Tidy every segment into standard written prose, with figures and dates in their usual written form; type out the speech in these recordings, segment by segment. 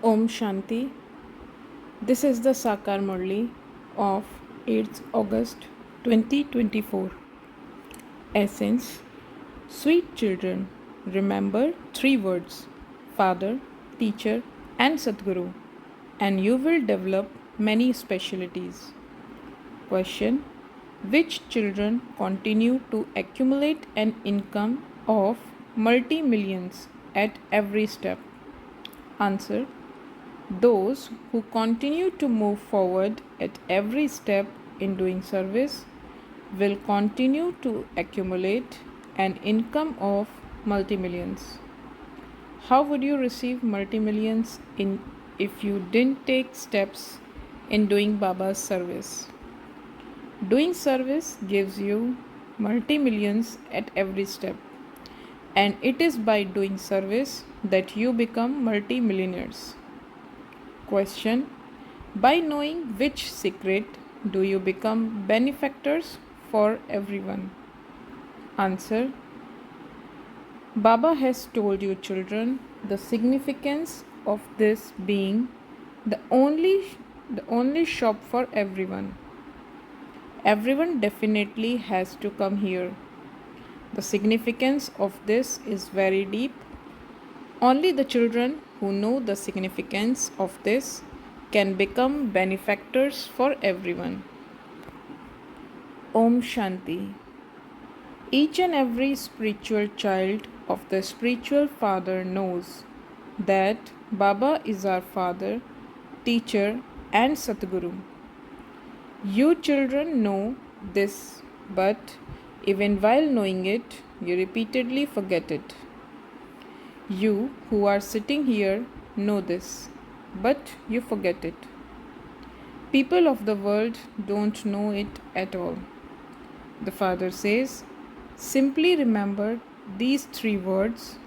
Om Shanti. This is the Sakar Murli of 8th August 2024. Essence. Sweet children, remember three words: Father, Teacher, and Sadguru, and you will develop many specialities. Question. Which children continue to accumulate an income of multi millions at every step? Answer. Those who continue to move forward at every step in doing service will continue to accumulate an income of multi-millions. How would you receive multi-millions if you didn't take steps in doing Baba's service? Doing service gives you multi-millions at every step, and it is by doing service that you become multi-millionaires. Question. By knowing which secret do you become benefactors for everyone? Answer. Baba has told you children the significance of this being the only shop for everyone. Everyone definitely has to come here. The significance of this is very deep. Only the children who know the significance of this can become benefactors for everyone. Om Shanti. Each and every spiritual child of the spiritual father knows that Baba is our father, teacher, and Satguru. You children know this, but even while knowing it, you repeatedly forget it. You who are sitting here know this, but you forget it. People of the world don't know it at all. The Father says, simply remember these three words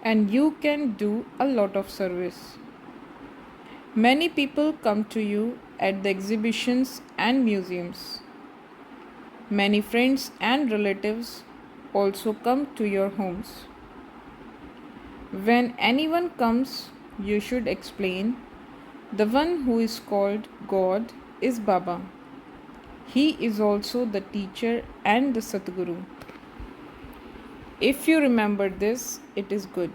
and you can do a lot of service. Many people come to you at the exhibitions and museums. Many friends and relatives also come to your homes. When anyone comes, you should explain, the one who is called God is Baba. He is also the teacher and the Satguru. If you remember this, it is good.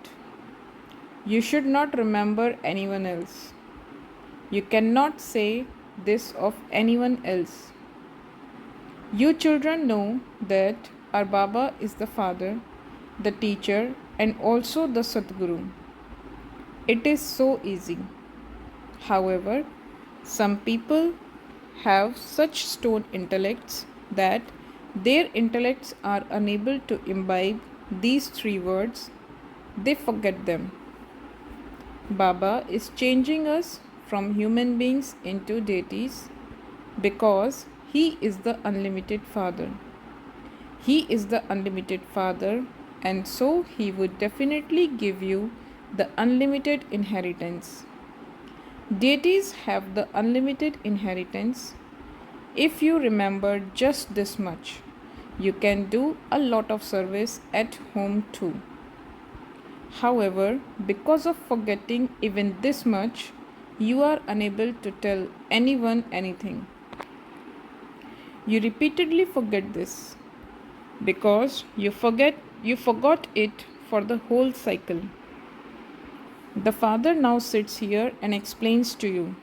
You should not remember anyone else. You cannot say this of anyone else. You children know that our Baba is the Father, the teacher, and also the Satguru. It is so easy. However, some people have such stone intellects that their intellects are unable to imbibe these three words. They forget them. Baba is changing us from human beings into deities because He is the unlimited Father. He is the unlimited Father, and so He would definitely give you the unlimited inheritance. Deities have the unlimited inheritance. If you remember just this much, you can do a lot of service at home too. However, because of forgetting even this much, you are unable to tell anyone anything. You repeatedly forget this because you forgot it for the whole cycle. The Father now sits here and explains to you.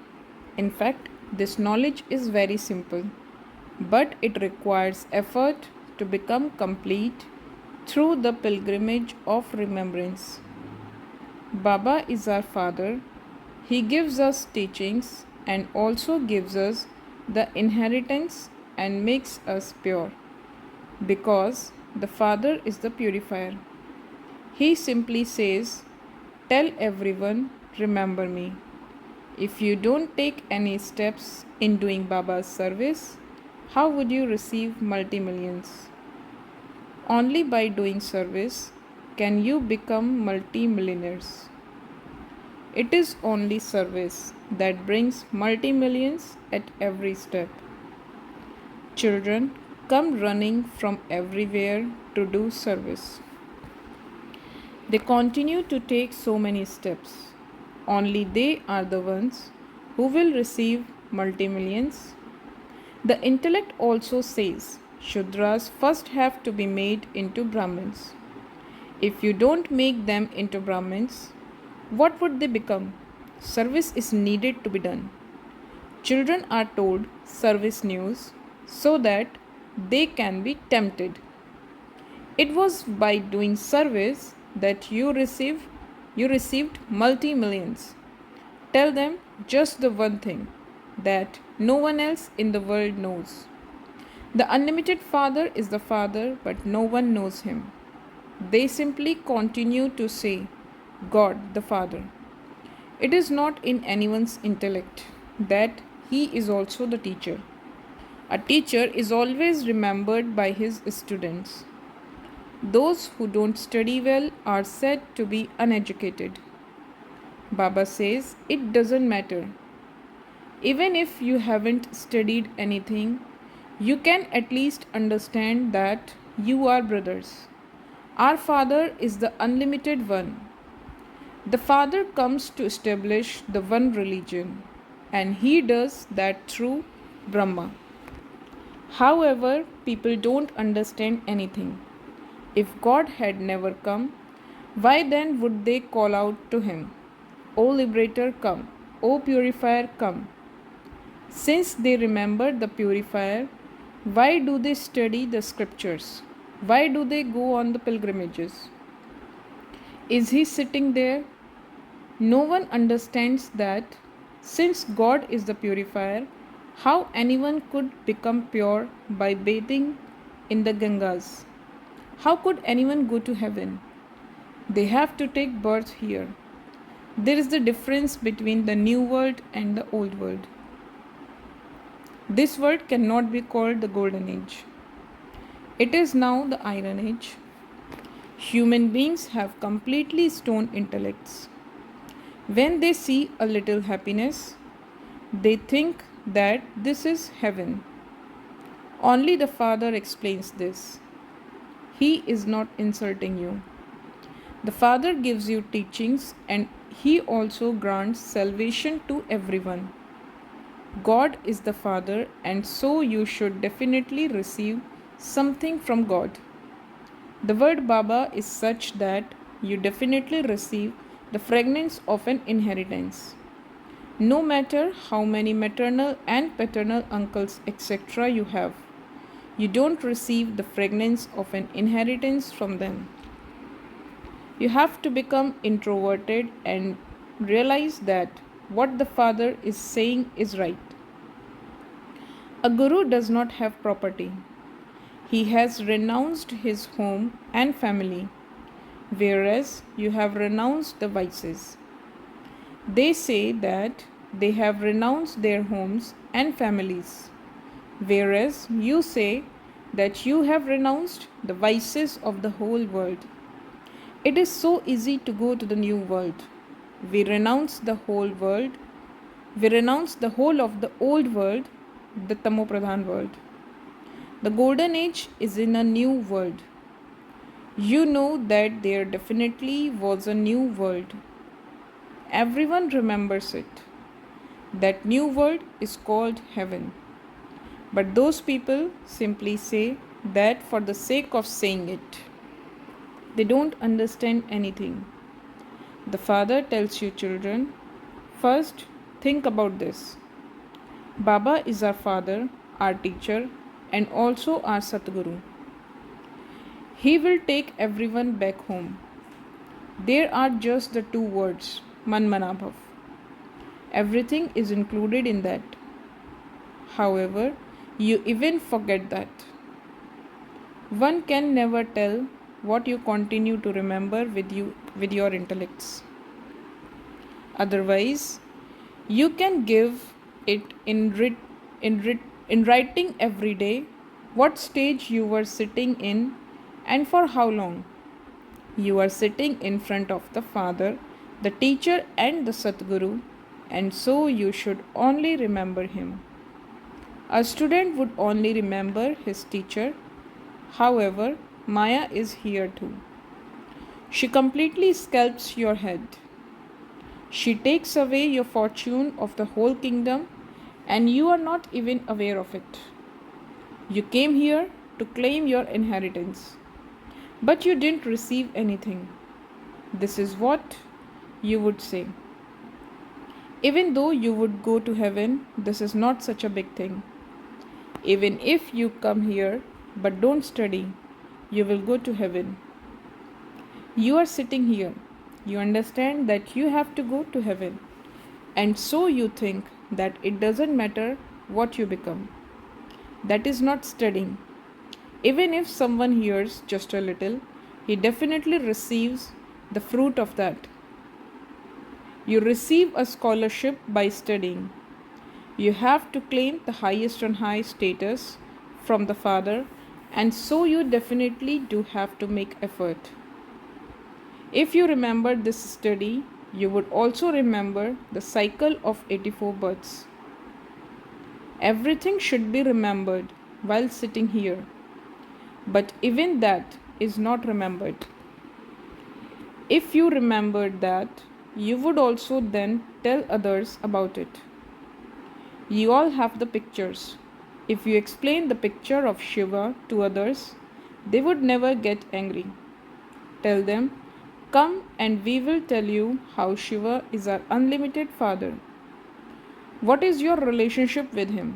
In fact, this knowledge is very simple, but it requires effort to become complete through the pilgrimage of remembrance. Baba is our Father. He gives us teachings and also gives us the inheritance and makes us pure, because the Father is the purifier. He simply says, tell everyone, remember me. If you don't take any steps in doing Baba's service, how would you receive multi-millions? Only by doing service can you become multi-millionaires. It is only service that brings multi-millions at every step. Children come running from everywhere to do service. They continue to take so many steps. Only they are the ones who will receive multi-millions. The intellect also says Shudras first have to be made into Brahmins. If you don't make them into Brahmins, what would they become? Service is needed to be done. Children are told service news so that they can be tempted. It was by doing service that you received multi-millions. Tell them just the one thing that no one else in the world knows. The unlimited Father is the Father, but no one knows him. They simply continue to say, God the Father. It is not in anyone's intellect that he is also the teacher. A teacher is always remembered by his students. Those who don't study well are said to be uneducated. Baba says it doesn't matter. Even if you haven't studied anything, you can at least understand that you are brothers. Our Father is the unlimited one. The Father comes to establish the one religion, and he does that through Brahma. However, people don't understand anything. If God had never come, why then would they call out to him, O Liberator, come, O Purifier, come? Since they remember the Purifier, why do they study the scriptures? Why do they go on the pilgrimages? Is he sitting there? No one understands that since God is the purifier, how anyone could become pure by bathing in the Gangas? How could anyone go to heaven? They have to take birth here. There is the difference between the new world and the old world. This world cannot be called the golden age. It is now the iron age. Human beings have completely stone intellects. When they see a little happiness, they think that this is heaven. Only the Father explains this. He is not insulting you. The Father gives you teachings and He also grants salvation to everyone. God is the Father, and so you should definitely receive something from God. The word Baba is such that you definitely receive the fragrance of an inheritance. No matter how many maternal and paternal uncles etc. you have, you don't receive the fragrance of an inheritance from them. You have to become introverted and realize that what the Father is saying is right. A guru does not have property. He has renounced his home and family, whereas you have renounced the vices. They say that they have renounced their homes and families, whereas you say that you have renounced the vices of the whole world. It is so easy to go to the new world. We renounce the whole world. We renounce the whole of the old world, the Tamopradhan world. The golden age is in a new world. You know that there definitely was a new world. Everyone remembers it. That new world is called heaven. But those people simply say that for the sake of saying it. They don't understand anything. The Father tells you, children, first think about this. Baba is our Father, our teacher, and also our Satguru. He will take everyone back home. There are just the two words, Man Manabhav. Everything is included in that. However, you even forget that. One can never tell what you continue to remember with your intellects. Otherwise, you can give it in writing every day what stage you were sitting in and for how long. You are sitting in front of the Father, the teacher and the Satguru, and so you should only remember him. A student would only remember his teacher. However, Maya is here too. She completely scalps your head. She takes away your fortune of the whole kingdom, and you are not even aware of it. You came here to claim your inheritance, but you didn't receive anything. This is what you would say. Even though you would go to heaven, this is not such a big thing. Even if you come here but don't study, you will go to heaven. You are sitting here. You understand that you have to go to heaven. And so you think that it doesn't matter what you become. That is not studying. Even if someone hears just a little, he definitely receives the fruit of that. You receive a scholarship by studying. You have to claim the highest on high status from the Father, and so you definitely do have to make effort. If you remember this study, you would also remember the cycle of 84 births. Everything should be remembered while sitting here, but even that is not remembered. If you remembered that, you would also then tell others about it. You all have the pictures. If you explain the picture of Shiva to others, they would never get angry. Tell them, "Come and we will tell you how Shiva is our unlimited Father. What is your relationship with him?"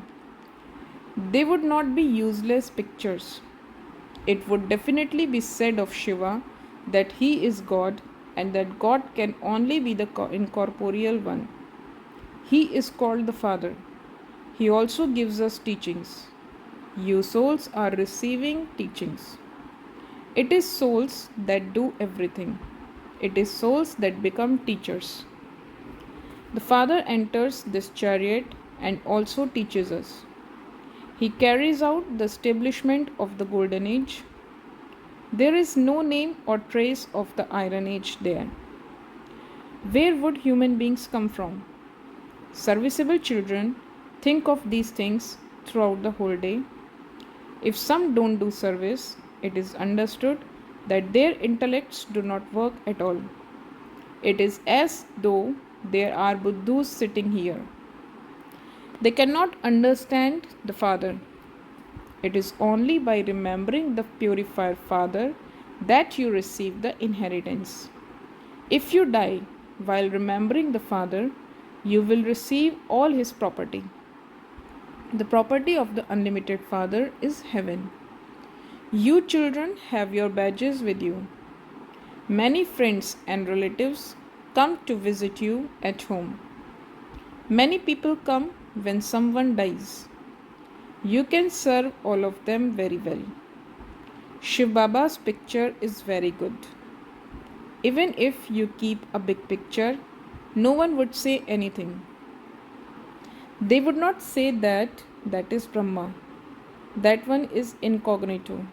They would not be useless pictures. It would definitely be said of Shiva that he is God and that God can only be the incorporeal one. He is called the Father. He also gives us teachings. You souls are receiving teachings. It is souls that do everything. It is souls that become teachers. The Father enters this chariot and also teaches us. He carries out the establishment of the Golden Age. There is no name or trace of the Iron Age there. Where would human beings come from? Serviceable children think of these things throughout the whole day. If some don't do service, it is understood that their intellects do not work at all. It is as though there are Buddhas sitting here. They cannot understand the Father. It is only by remembering the purified Father that you receive the inheritance. If you die while remembering the Father, you will receive all his property. The property of the unlimited Father is heaven. You children have your badges with you. Many friends and relatives come to visit you at home. Many people come when someone dies. You can serve all of them very well. Shiv Baba's picture is very good. Even if you keep a big picture, no one would say anything. They would not say that is Brahma. That one is incognito.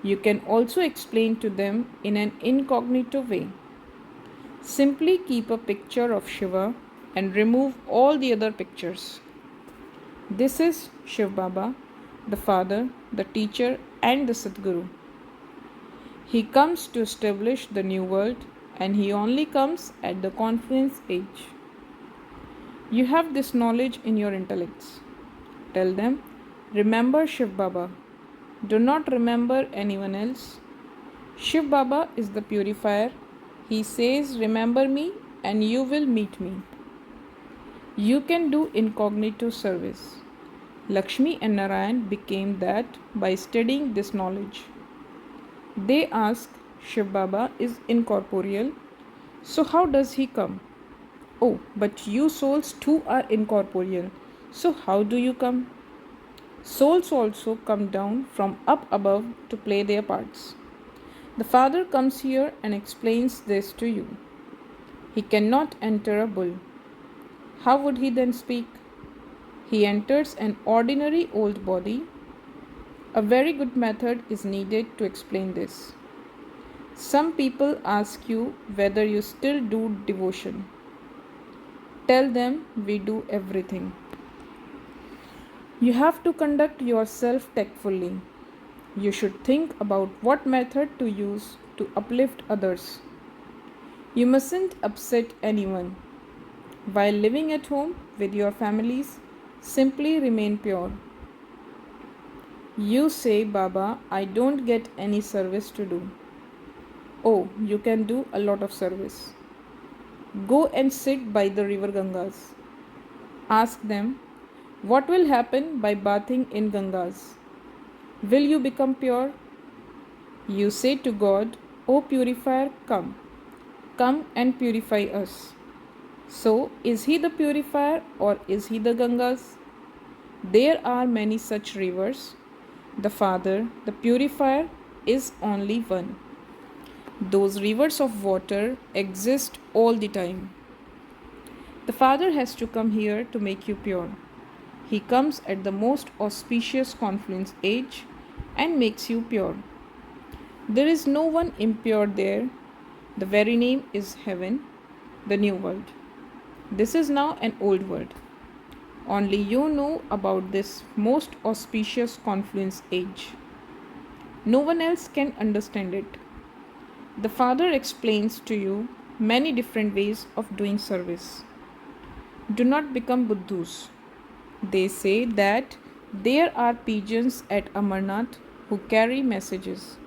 You can also explain to them in an incognito way. Simply keep a picture of Shiva and remove all the other pictures. This is Shiv Baba, the Father, the Teacher, and the Sadguru. He comes to establish the new world, and he only comes at the confluence age. You have this knowledge in your intellects. Tell them, remember Shiv Baba. Do not remember anyone else. Shiv Baba is the purifier. He says, remember me and you will meet me. You can do incognito service. Lakshmi and Narayan became that by studying this knowledge. They ask, Shiv Baba is incorporeal, so how does he come? Oh, but you souls too are incorporeal, so how do you come? Souls also come down from up above to play their parts. The Father comes here and explains this to you. He cannot enter a bull. How would he then speak? He enters an ordinary old body. A very good method is needed to explain this. Some people ask you whether you still do devotion. Tell them we do everything. You have to conduct yourself tactfully. You should think about what method to use to uplift others. You mustn't upset anyone. While living at home with your families, simply remain pure. You say, Baba, I don't get any service to do. Oh, you can do a lot of service. Go and sit by the river Gangas. Ask them, what will happen by bathing in Gangas? Will you become pure? You say to God, O purifier, come. Come and purify us. So, is he the purifier or is he the Gangas? There are many such rivers. The Father, the purifier, is only one. Those rivers of water exist all the time. The Father has to come here to make you pure. He comes at the most auspicious confluence age and makes you pure. There is no one impure there. The very name is heaven, the new world. This is now an old world. Only you know about this most auspicious confluence age. No one else can understand it. The Father explains to you many different ways of doing service. Do not become Buddhus. They say that there are pigeons at Amarnath who carry messages.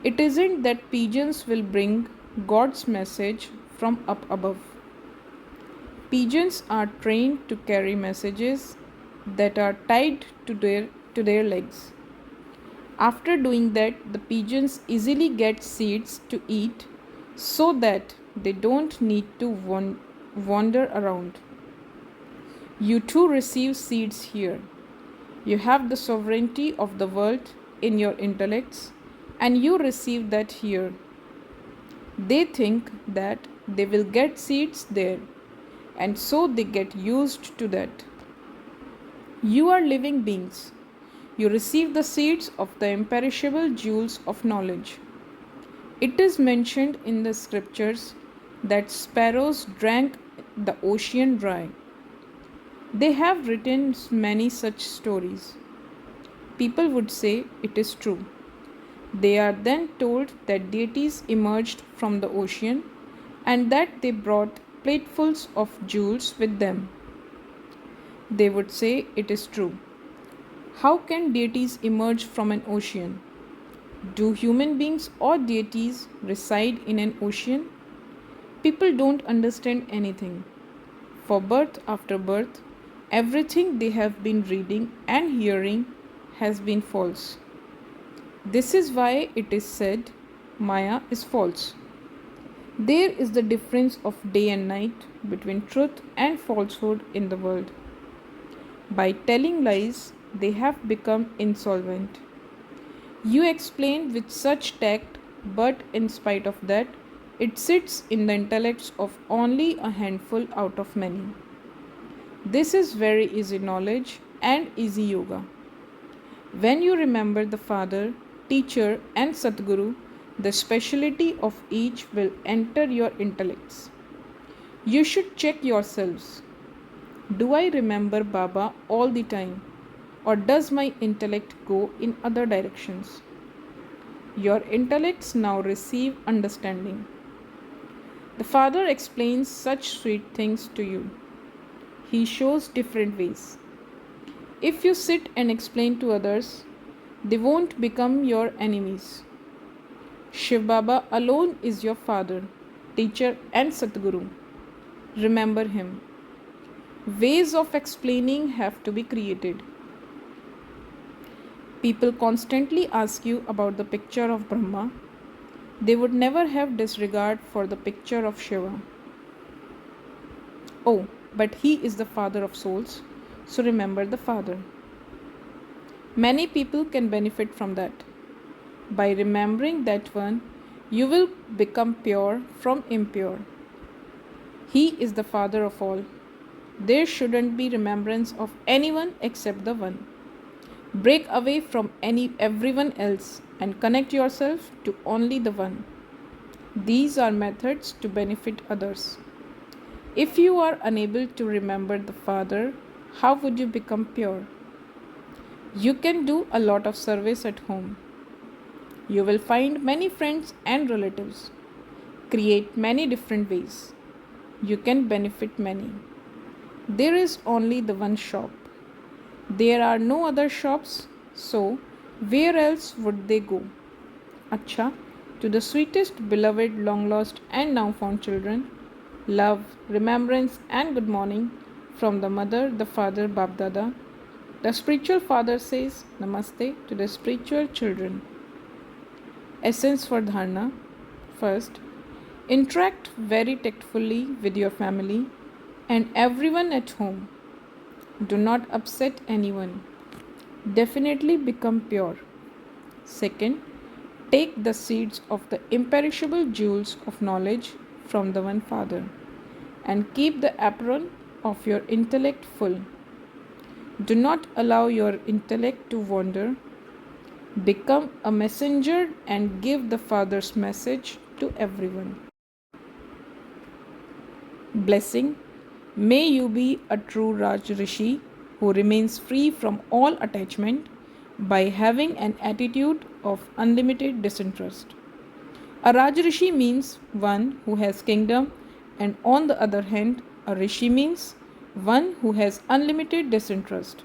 It isn't that pigeons will bring God's message from up above. Pigeons are trained to carry messages that are tied to their legs. After doing that, the pigeons easily get seeds to eat so that they don't need to wander around. You too receive seeds here. You have the sovereignty of the world in your intellects, and you receive that here. They think that they will get seeds there, and so they get used to that. You are living beings. You receive the seeds of the imperishable jewels of knowledge. It is mentioned in the scriptures that sparrows drank the ocean dry. They have written many such stories. People would say it is true. They are then told that deities emerged from the ocean and that they brought platefuls of jewels with them. They would say it is true. How can deities emerge from an ocean? Do human beings or deities reside in an ocean? People don't understand anything. For birth after birth, everything they have been reading and hearing has been false. This is why it is said Maya is false. There is the difference of day and night between truth and falsehood in the world. By telling lies, they have become insolvent. You explain with such tact, but in spite of that, it sits in the intellects of only a handful out of many. This is very easy knowledge and easy yoga. When you remember the Father, Teacher, and Sadguru, the speciality of each will enter your intellects. You should check yourselves. Do I remember Baba all the time, or does my intellect go in other directions? Your intellects now receive understanding. The Father explains such sweet things to you. He shows different ways. If you sit and explain to others, they won't become your enemies. Shiv Baba alone is your Father, Teacher, and Satguru. Remember him. Ways of explaining have to be created. People constantly ask you about the picture of Brahma. They would never have disregard for the picture of Shiva. Oh, but he is the Father of souls, so remember the Father. Many people can benefit from that. By remembering that one, you will become pure from impure. He is the Father of all. There shouldn't be remembrance of anyone except the one. Break away from everyone else and connect yourself to only the one. These are methods to benefit others. If you are unable to remember the Father, how would you become pure? You can do a lot of service at home. You will find many friends and relatives. Create many different ways. you can benefit many. There is only the one shop. There are no other shops, so where else would they go? Acha, to the sweetest, beloved, long lost, and now found children, love, remembrance, and good morning from the mother, the father, Bab Dada. The spiritual father says Namaste to the spiritual children. Essence for Dharna. First, interact very tactfully with your family and everyone at home. Do not upset anyone. Definitely become pure. Second, take the seeds of the imperishable jewels of knowledge from the one Father and keep the apron of your intellect full. Do not allow your intellect to wander. Become a messenger and give the Father's message to everyone. Blessing. May you be a true Raj Rishi who remains free from all attachment by having an attitude of unlimited disinterest. A Raj Rishi means one who has kingdom, and on the other hand, a Rishi means one who has unlimited disinterest.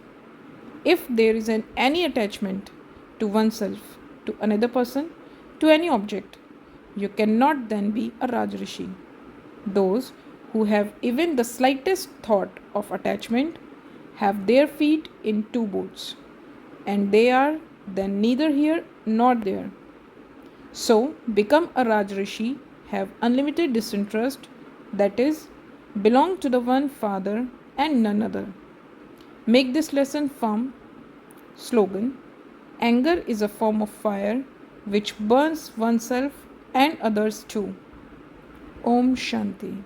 If there is any attachment to oneself, to another person, to any object, you cannot then be a Raj Rishi. Those who have even the slightest thought of attachment have their feet in two boats, and they are then neither here nor there. So, become a Raj Rishi, have unlimited disinterest, that is, belong to the one Father and none other. Make this lesson firm. Slogan. Anger is a form of fire which burns oneself and others too. Om Shanti.